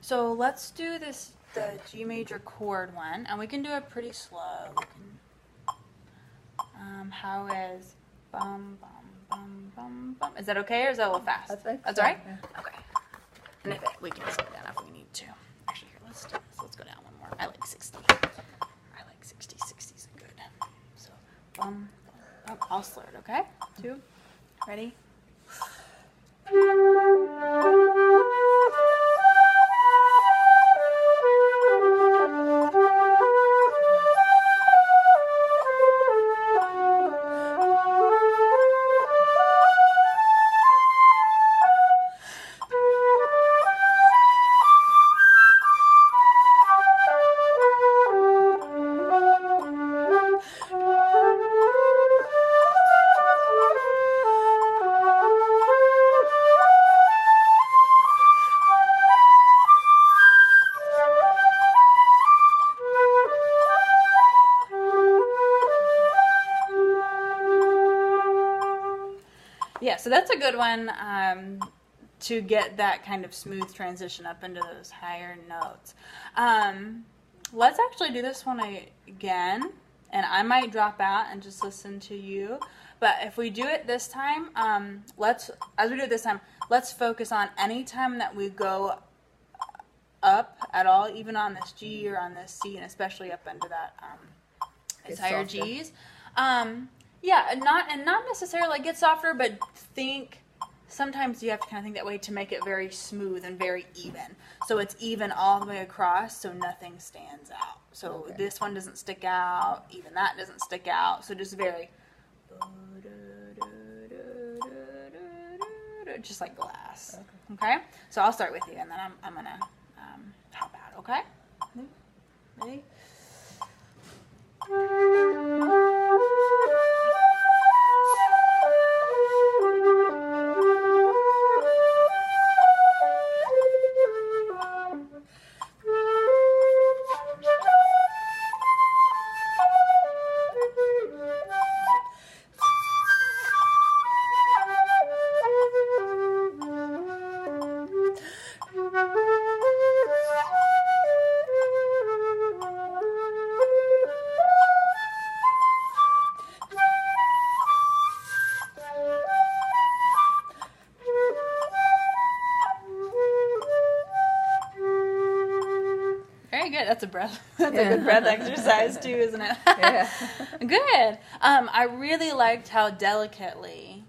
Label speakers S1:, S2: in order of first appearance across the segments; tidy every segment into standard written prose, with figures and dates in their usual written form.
S1: So let's do this, the G major chord one, and we can do it pretty slow. We can, how is bum, bum, bum, bum, bum? Is that okay, or is that a little fast? That's all right? Yeah. Okay. And if we can slow it down if we need to. Actually, here, let's do this. Let's go down one more. I like 60. I like 60. 60's good. So, I'll slow it, okay? 2, ready? Yeah, so that's a good one to get that kind of smooth transition up into those higher notes. Let's actually do this one again, and I might drop out and just listen to you. But if we do it this time, as we do it this time, let's focus on any time that we go up at all, even on this G or on this C, and especially up into that these higher Gs. Yeah, and not necessarily like get softer, but think, sometimes you have to kind of think that way to make it very smooth and very even. So it's even all the way across, so nothing stands out. So this one doesn't stick out, even that doesn't stick out. So just very, just like glass. Okay? So I'll start with you, and then I'm going to help out, okay? Ready? Good. That's a breath. That's a good breath exercise too, isn't it?
S2: Yeah.
S1: Good. I really liked how delicately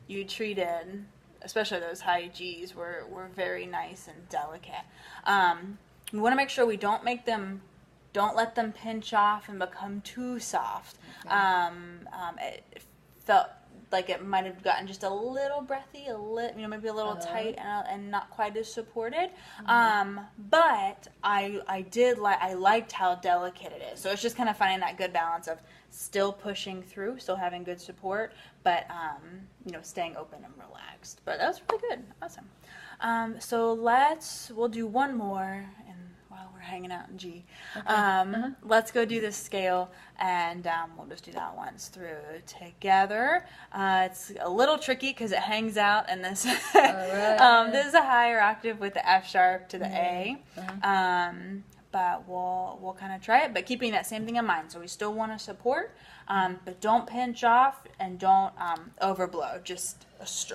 S1: you treated, especially those high G's were very nice and delicate. We want to make sure we don't let them pinch off and become too soft. It felt like it might have gotten just a little breathy, maybe a little tight and not quite as supported. But I liked how delicate it is. So it's just kind of finding that good balance of still pushing through, still having good support, but staying open and relaxed. But that was really good. Awesome. So we'll do one more, and while we're hanging out in G, let's go do this scale, and we'll just do that once through together. It's a little tricky because it hangs out, and this this is a higher octave with the F sharp to the A. But we'll kind of try it, but keeping that same thing in mind. So we still want to support, but don't pinch off and don't overblow. Just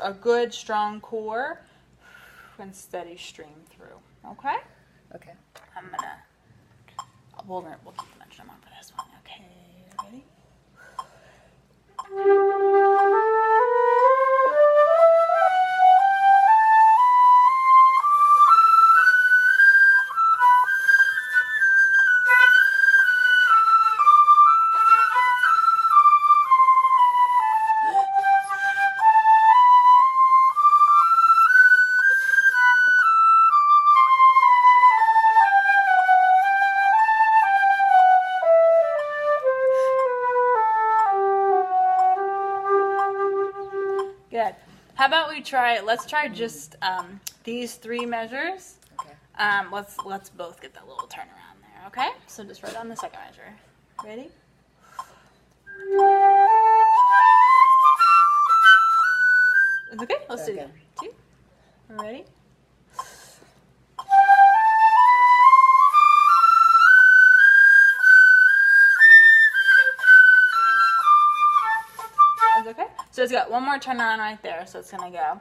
S1: a good strong core and steady stream through. Okay.
S2: Okay.
S1: We'll keep mentioning them for this one. Okay, ready? Good. How about let's try just these 3 measures.
S2: Okay.
S1: Let's both get that little turnaround there, okay? So just write on the second measure. Ready? It's okay? Let's do it. 2. Ready? it's got one more turn on right there, so it's gonna go.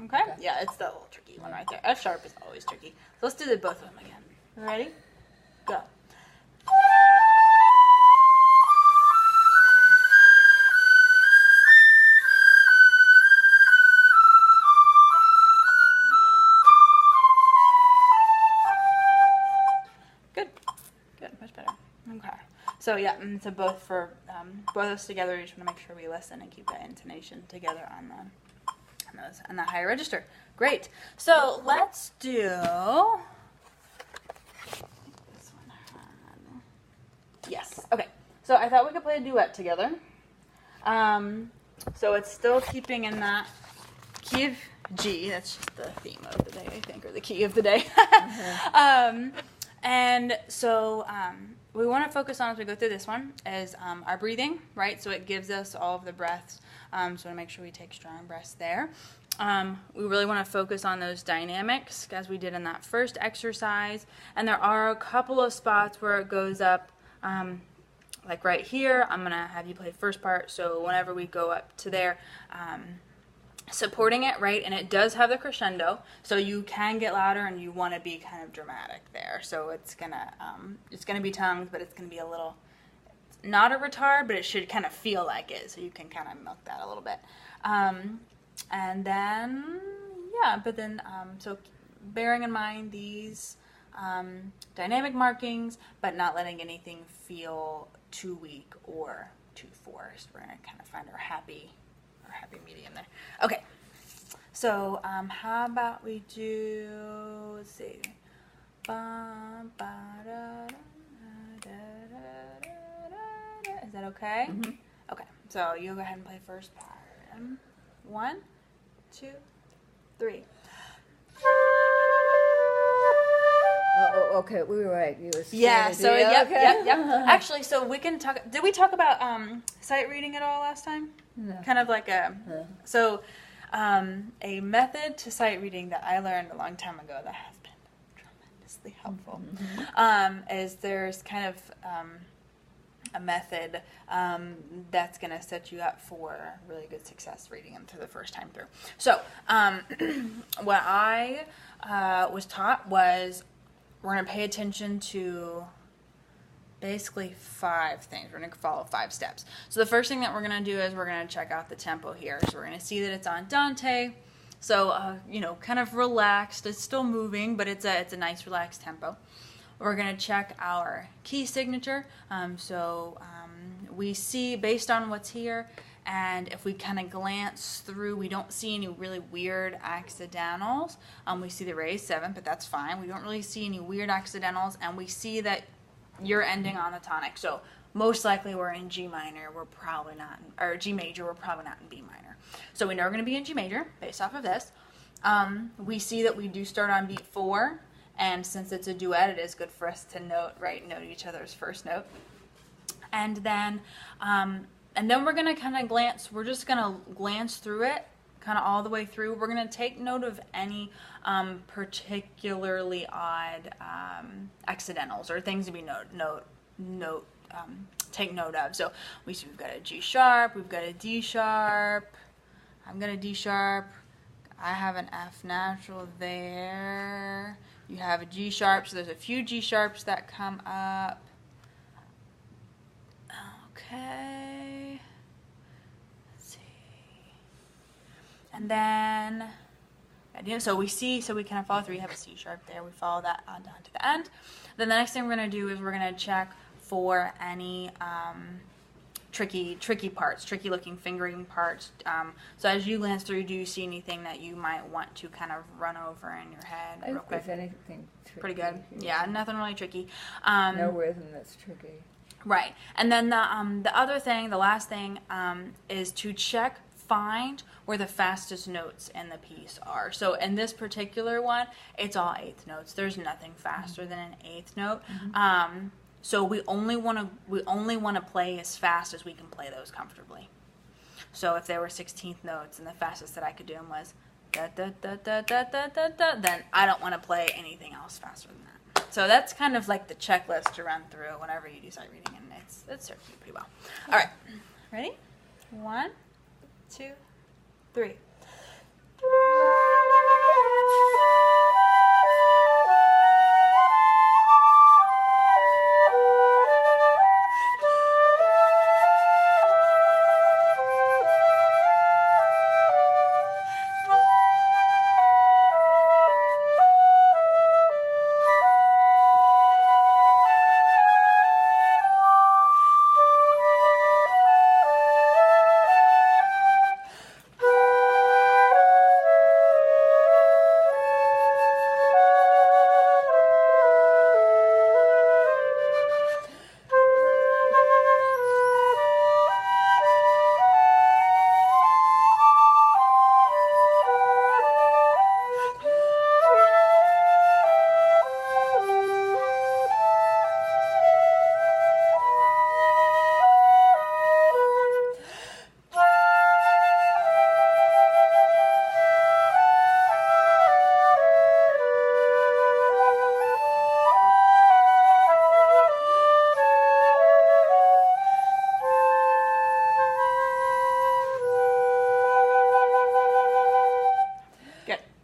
S1: Okay? Yeah, it's the little tricky one right there. F sharp is always tricky. So let's do the both of them again. Ready? Go. Good. Good. Much better. Okay. So yeah, so both for both of us together, we just want to make sure we listen and keep that intonation together on the higher register. Great. So let's do this one. Yes. Okay. So I thought we could play a duet together. So it's still keeping in that key of G. That's just the theme of the day, I think, or the key of the day. And so we want to focus on, as we go through this one, is our breathing, right? So it gives us all of the breaths. So we want to make sure we take strong breaths there. We really want to focus on those dynamics, as we did in that first exercise. And there are a couple of spots where it goes up, like right here. I'm going to have you play the first part. So whenever we go up to there, supporting it, right? And it does have the crescendo, so you can get louder and you want to be kind of dramatic there. So it's gonna be tongues, but it's gonna be a little, not a retard, but it should kind of feel like it, so you can kind of milk that a little bit. And then, yeah, but then, so bearing in mind these dynamic markings, but not letting anything feel too weak or too forced. We're gonna kind of find our happy medium there. Okay, so how about we do, let's see, is that okay? Mm-hmm. Okay, so you go ahead and play first part. 1, 2, 3.
S2: Oh, okay, we were right. You was
S1: yeah, so yep. Actually, so we can talk, did we talk about sight reading at all last time? No. Kind of like a, so a method to sight reading that I learned a long time ago that has been tremendously helpful, is there's kind of a method that's going to set you up for really good success reading them through the first time through. So what I was taught was we're going to pay attention to basically 5 things. We're going to follow 5 steps. So the first thing that we're going to do is we're going to check out the tempo here. So we're going to see that it's andante. So, you know, kind of relaxed. It's still moving, but it's a nice relaxed tempo. We're going to check our key signature. We see based on what's here, and if we kind of glance through, we don't see any really weird accidentals. We see the raised 7, but that's fine. We don't really see any weird accidentals, and we see that you're ending on the tonic. So most likely we're in G minor. We're probably not, or G major. We're probably not in B minor. So we know we're going to be in G major based off of this. We see that we do start on beat 4, and since it's a duet, it is good for us to note each other's first note. And then we're going to kind of glance. We're just going to glance through it, kind of all the way through. We're going to take note of any particularly odd accidentals or things to be take note of. So we see we've got a G sharp, we've got a D sharp. I've got a D sharp. I have an F natural there. You have a G sharp, so there's a few G sharps that come up. Okay. Let's see. And then, so we kind of follow through. You have a C sharp there. We follow that on down to the end. Then the next thing we're going to do is we're going to check for any tricky parts, tricky looking fingering parts. So as you glance through, do you see anything that you might want to kind of run over in your head real quick?
S2: If anything tricky.
S1: Pretty good. Yeah, nothing really tricky.
S2: No rhythm that's tricky.
S1: Right. And then the other thing, the last thing, is to find where the fastest notes in the piece are. So in this particular one, it's all 8th notes. There's nothing faster than an 8th note. So we only want to play as fast as we can play those comfortably. So if there were 16th notes and the fastest that I could do them was da da da da da da da da, then I don't want to play anything else faster than that. So that's kind of like the checklist to run through whenever you do sight reading, and it serves you pretty well. All right, ready? 1, 2, 3.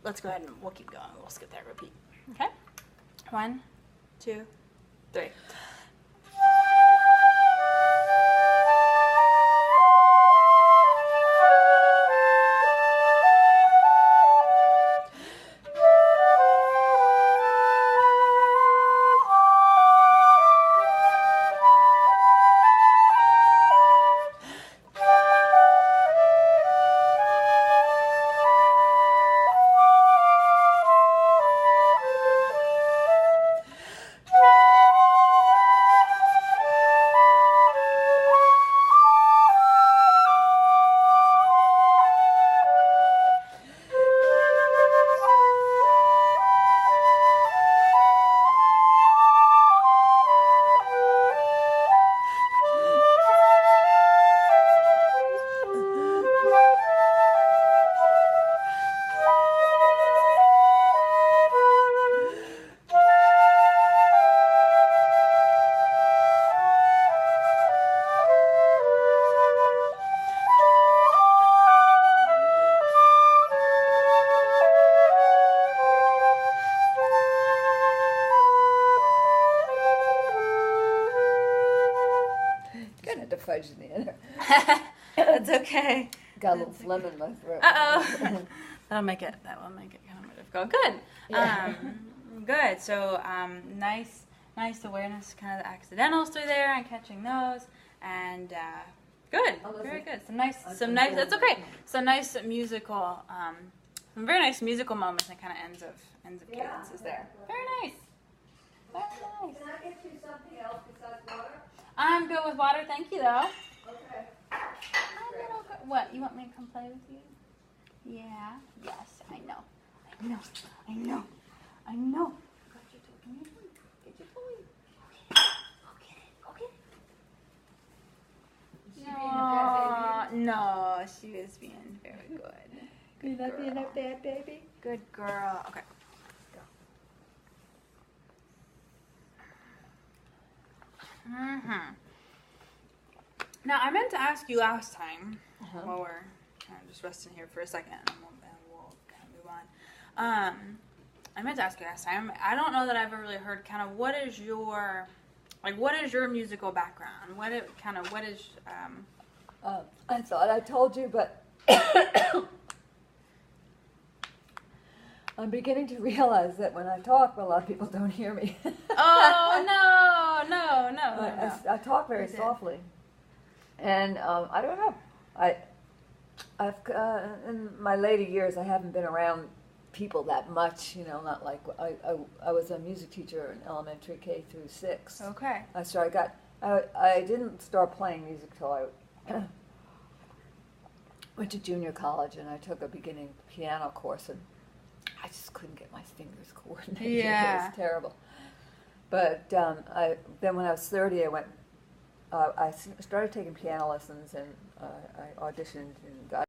S1: Let's go ahead and we'll keep going. We'll skip that repeat. Okay? 1, 2, 3.
S2: Fudge in the end.
S1: That's okay.
S2: Got a little phlegm in my throat.
S1: Uh-oh. That will make it kind of more difficult. Good.
S2: Yeah.
S1: Good. So nice awareness, kind of the accidentals through there and catching those, and good, very good. Some nice. That's okay. Some nice musical, some very nice musical moments and kind of ends of cadences there. Very nice. Very nice.
S2: Can I get you something else besides water?
S1: I'm good with water, thank you though.
S2: Okay.
S1: What, you want me to come play with you? Yeah, yes, I know. Got your toy. Come here, get your toy. Go get it.
S2: Is she being a bad baby?
S1: No, she is being very good.
S2: You're not being a bad baby?
S1: Good girl. Okay. Now, I meant to ask you last time, while we're kind of just resting here for a second, and we'll kind of move on. I meant to ask you last time, I don't know that I've ever really heard kind of what is your musical background? What is,
S2: I thought I told you, but I'm beginning to realize that when I talk, a lot of people don't hear me.
S1: Oh, no.
S2: I talk very softly. And I don't know. I've in my later years, I haven't been around people that much. You know, not like I was a music teacher in elementary K through 6.
S1: Okay.
S2: I didn't start playing music till I went to junior college, and I took a beginning piano course, and I just couldn't get my fingers coordinated.
S1: Yeah.
S2: It was terrible. But then when I was 30, I started taking piano lessons, and I auditioned and got